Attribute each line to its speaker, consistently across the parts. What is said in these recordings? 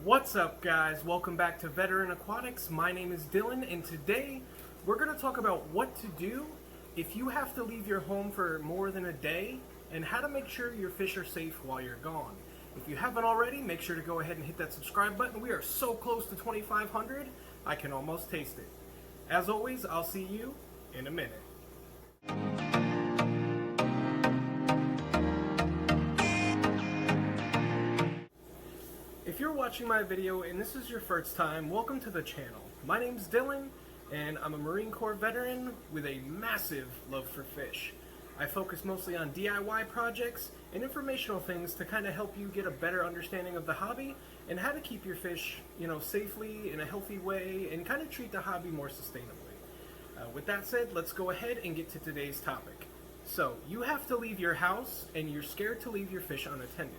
Speaker 1: What's up, guys? Welcome back to Veteran Aquatics. My name is Dylan, and today we're going to talk about what to do if you have to leave your home for more than a day and how to make sure your fish are safe while you're gone. If you haven't already, make sure to go ahead and hit that subscribe button. We are so close to 2,500, I can almost taste it. As always, I'll see you in a minute. If you're watching my video and this is your first time, welcome to the channel. My name's Dylan and I'm a Marine Corps veteran with a massive love for fish. I focus mostly on DIY projects and informational things to kind of help you get a better understanding of the hobby and how to keep your fish, safely in a healthy way and kind of treat the hobby more sustainably. With that said, let's go ahead and get to today's topic. So, you have to leave your house and you're scared to leave your fish unattended.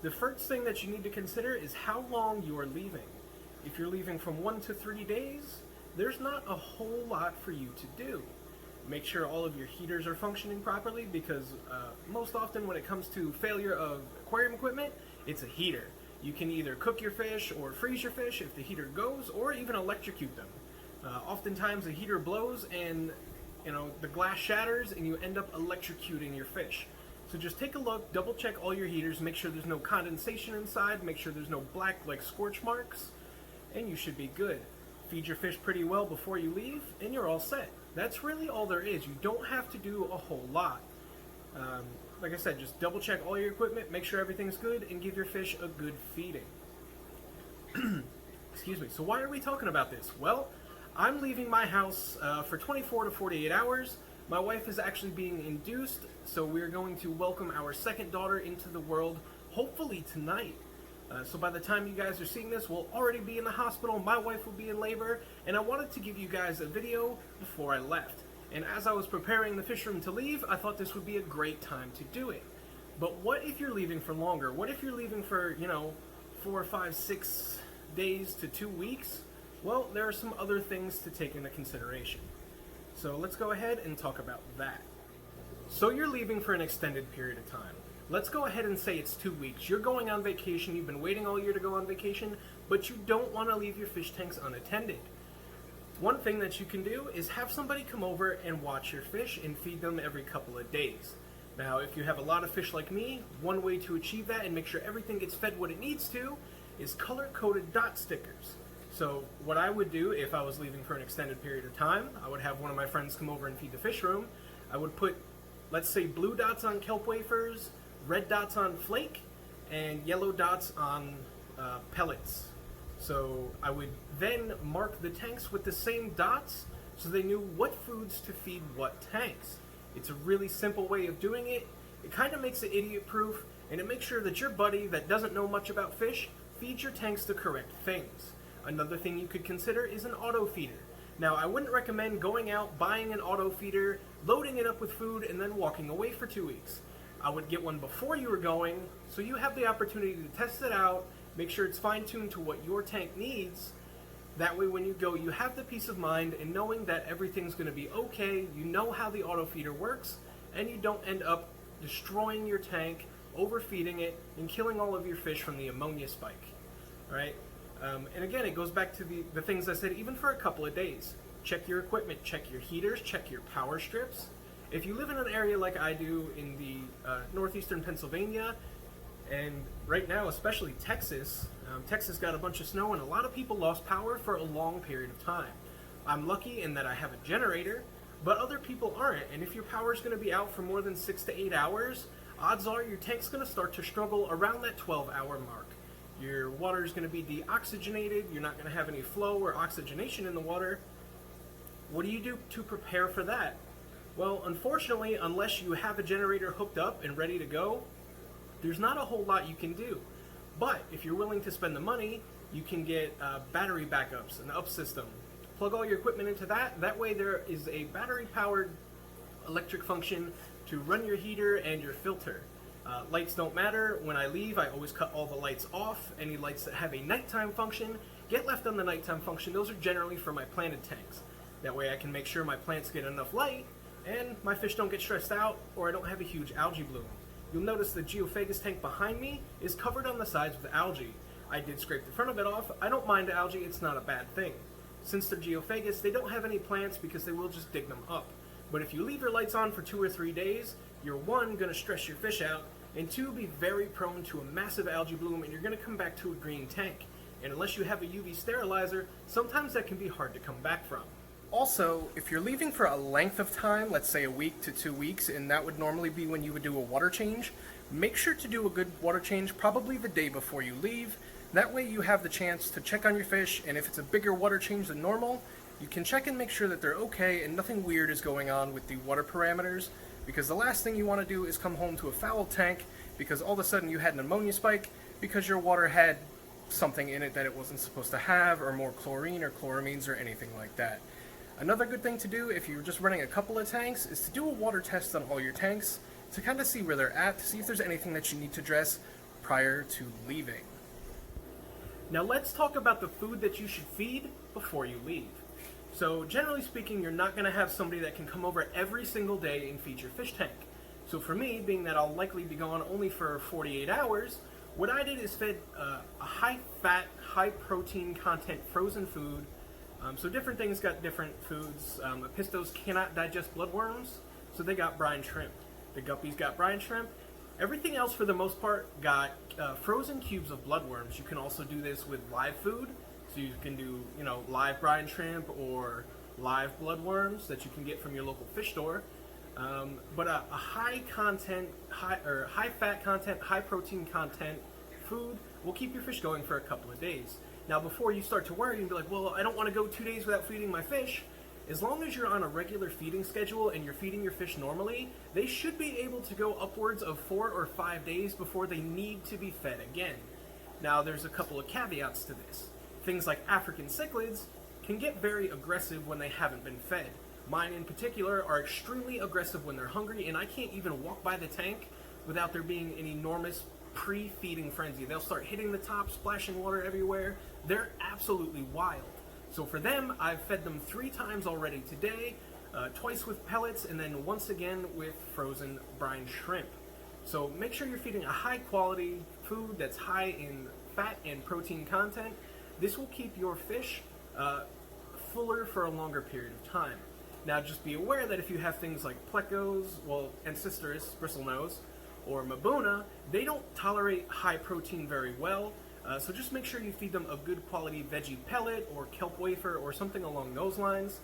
Speaker 1: The first thing that you need to consider is how long you are leaving. If you're leaving from 1 to 3 days, there's not a whole lot for you to do. Make sure all of your heaters are functioning properly because most often when it comes to failure of aquarium equipment, it's a heater. You can either cook your fish or freeze your fish if the heater goes, or even electrocute them. Oftentimes a heater blows and the glass shatters and you end up electrocuting your fish. So just take a look, double check all your heaters, make sure there's no condensation inside, make sure there's no black scorch marks, and you should be good. Feed your fish pretty well before you leave, and you're all set. That's really all there is. You don't have to do a whole lot. Like I said, just double check all your equipment, make sure everything's good, and give your fish a good feeding. Excuse me. So why are we talking about this? Well, I'm leaving my house for 24 to 48 hours. My wife is actually being induced, so we're going to welcome our second daughter into the world, hopefully tonight. So by the time you guys are seeing this, we'll already be in the hospital, my wife will be in labor, and I wanted to give you guys a video before I left. And as I was preparing the fish room to leave, I thought this would be a great time to do it. But what if you're leaving for longer? What if you're leaving for, 4, 5, 6 days to 2 weeks? Well, there are some other things to take into consideration. So let's go ahead and talk about that. So you're leaving for an extended period of time. Let's go ahead and say it's 2 weeks. You're going on vacation, you've been waiting all year to go on vacation, but you don't want to leave your fish tanks unattended. One thing that you can do is have somebody come over and watch your fish and feed them every couple of days. Now, if you have a lot of fish like me, one way to achieve that and make sure everything gets fed what it needs to is color-coded dot stickers. So what I would do if I was leaving for an extended period of time, I would have one of my friends come over and feed the fish room. I would put, let's say, blue dots on kelp wafers, red dots on flake, and yellow dots on pellets. So I would then mark the tanks with the same dots so they knew what foods to feed what tanks. It's a really simple way of doing it. It kind of makes it idiot-proof, and it makes sure that your buddy that doesn't know much about fish feeds your tanks the correct things. Another thing you could consider is an auto feeder. Now, I wouldn't recommend going out, buying an auto feeder, loading it up with food, and then walking away for 2 weeks. I would get one before you were going, so you have the opportunity to test it out, make sure it's fine-tuned to what your tank needs. That way, when you go, you have the peace of mind and knowing that everything's going to be okay, you know how the auto feeder works, and you don't end up destroying your tank, overfeeding it, and killing all of your fish from the ammonia spike. All right? And again, it goes back to the things I said, even for a couple of days. Check your equipment, check your heaters, check your power strips. If you live in an area like I do in the northeastern Pennsylvania, and right now, especially Texas, Texas got a bunch of snow and a lot of people lost power for a long period of time. I'm lucky in that I have a generator, but other people aren't. And if your power is going to be out for more than 6 to 8 hours, odds are your tank's going to start to struggle around that 12-hour mark. Your water is going to be deoxygenated, you're not going to have any flow or oxygenation in the water. What do you do to prepare for that? Well, unfortunately, unless you have a generator hooked up and ready to go, there's not a whole lot you can do. But if you're willing to spend the money, you can get battery backups, an up system. Plug all your equipment into that. That way there is a battery-powered electric function to run your heater and your filter. Lights don't matter. When I leave, I always cut all the lights off. Any lights that have a nighttime function get left on the nighttime function. Those are generally for my planted tanks. That way I can make sure my plants get enough light and my fish don't get stressed out or I don't have a huge algae bloom. You'll notice the geophagus tank behind me is covered on the sides with algae. I did scrape the front of it off. I don't mind algae, it's not a bad thing. Since they're geophagus, they don't have any plants because they will just dig them up. But if you leave your lights on for 2 or 3 days, you're one, going to stress your fish out, and two, be very prone to a massive algae bloom, and you're going to come back to a green tank. And unless you have a UV sterilizer, sometimes that can be hard to come back from. Also, if you're leaving for a length of time, let's say a week to 2 weeks, and that would normally be when you would do a water change, make sure to do a good water change probably the day before you leave. That way you have the chance to check on your fish, and if it's a bigger water change than normal, you can check and make sure that they're okay and nothing weird is going on with the water parameters, because the last thing you want to do is come home to a foul tank because all of a sudden you had an ammonia spike because your water had something in it that it wasn't supposed to have, or more chlorine or chloramines or anything like that. Another good thing to do if you're just running a couple of tanks is to do a water test on all your tanks to kind of see where they're at, to see if there's anything that you need to address prior to leaving. Now let's talk about the food that you should feed before you leave. So generally speaking, you're not going to have somebody that can come over every single day and feed your fish tank. So for me, being that I'll likely be gone only for 48 hours, what I did is fed a high-fat, high-protein content frozen food. So different things got different foods. Apistos cannot digest bloodworms, so they got brine shrimp. The guppies got brine shrimp. Everything else, for the most part, got frozen cubes of bloodworms. You can also do this with live food. So you can do, live brine shrimp or live bloodworms that you can get from your local fish store. But a high fat content, high protein content food will keep your fish going for a couple of days. Now, before you start to worry and be like, well, I don't want to go 2 days without feeding my fish, as long as you're on a regular feeding schedule and you're feeding your fish normally, they should be able to go upwards of 4 or 5 days before they need to be fed again. Now, there's a couple of caveats to this. Things like African cichlids can get very aggressive when they haven't been fed. Mine in particular are extremely aggressive when they're hungry, and I can't even walk by the tank without there being an enormous pre-feeding frenzy. They'll start hitting the top, splashing water everywhere. They're absolutely wild. So for them, I've fed them 3 times already today, twice with pellets, and then once again with frozen brine shrimp. So make sure you're feeding a high quality food that's high in fat and protein content. This will keep your fish fuller for a longer period of time. Now just be aware that if you have things like plecos, ancestris, bristlenose, or mabuna, they don't tolerate high protein very well. So just make sure you feed them a good quality veggie pellet or kelp wafer or something along those lines.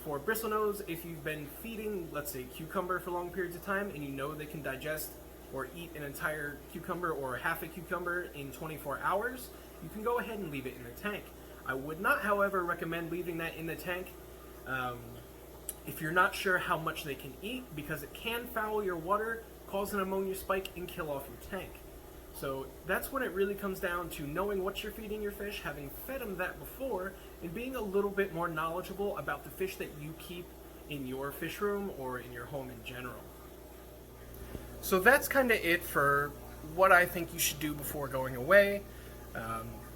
Speaker 1: For bristlenose, if you've been feeding, let's say, cucumber for long periods of time and you know they can digest or eat an entire cucumber or half a cucumber in 24 hours, you can go ahead and leave it in the tank. I would not, however, recommend leaving that in the tank if you're not sure how much they can eat, because it can foul your water, cause an ammonia spike, and kill off your tank. So that's when it really comes down to knowing what you're feeding your fish, having fed them that before, and being a little bit more knowledgeable about the fish that you keep in your fish room or in your home in general. So that's kind of it for what I think you should do before going away.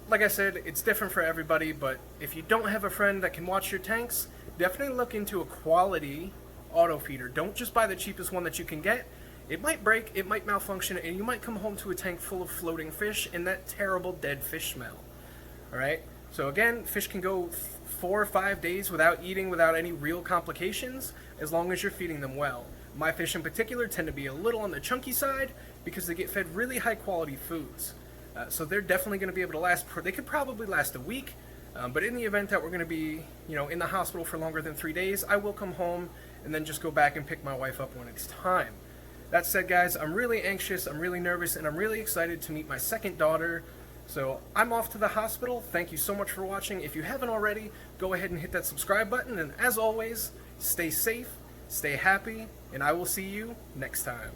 Speaker 1: Like I said, it's different for everybody, but if you don't have a friend that can watch your tanks, definitely look into a quality auto feeder. Don't just buy the cheapest one that you can get. It might break, it might malfunction, and you might come home to a tank full of floating fish and that terrible dead fish smell. Alright? So again, fish can go 4 or 5 days without eating, without any real complications, as long as you're feeding them well. My fish in particular tend to be a little on the chunky side because they get fed really high quality foods. So they're definitely going to be able to last, they could probably last a week, but in the event that we're going to be, in the hospital for longer than 3 days, I will come home and then just go back and pick my wife up when it's time. That said, guys, I'm really anxious, I'm really nervous, and I'm really excited to meet my second daughter. So I'm off to the hospital. Thank you so much for watching. If you haven't already, go ahead and hit that subscribe button, and as always, stay safe, stay happy, and I will see you next time.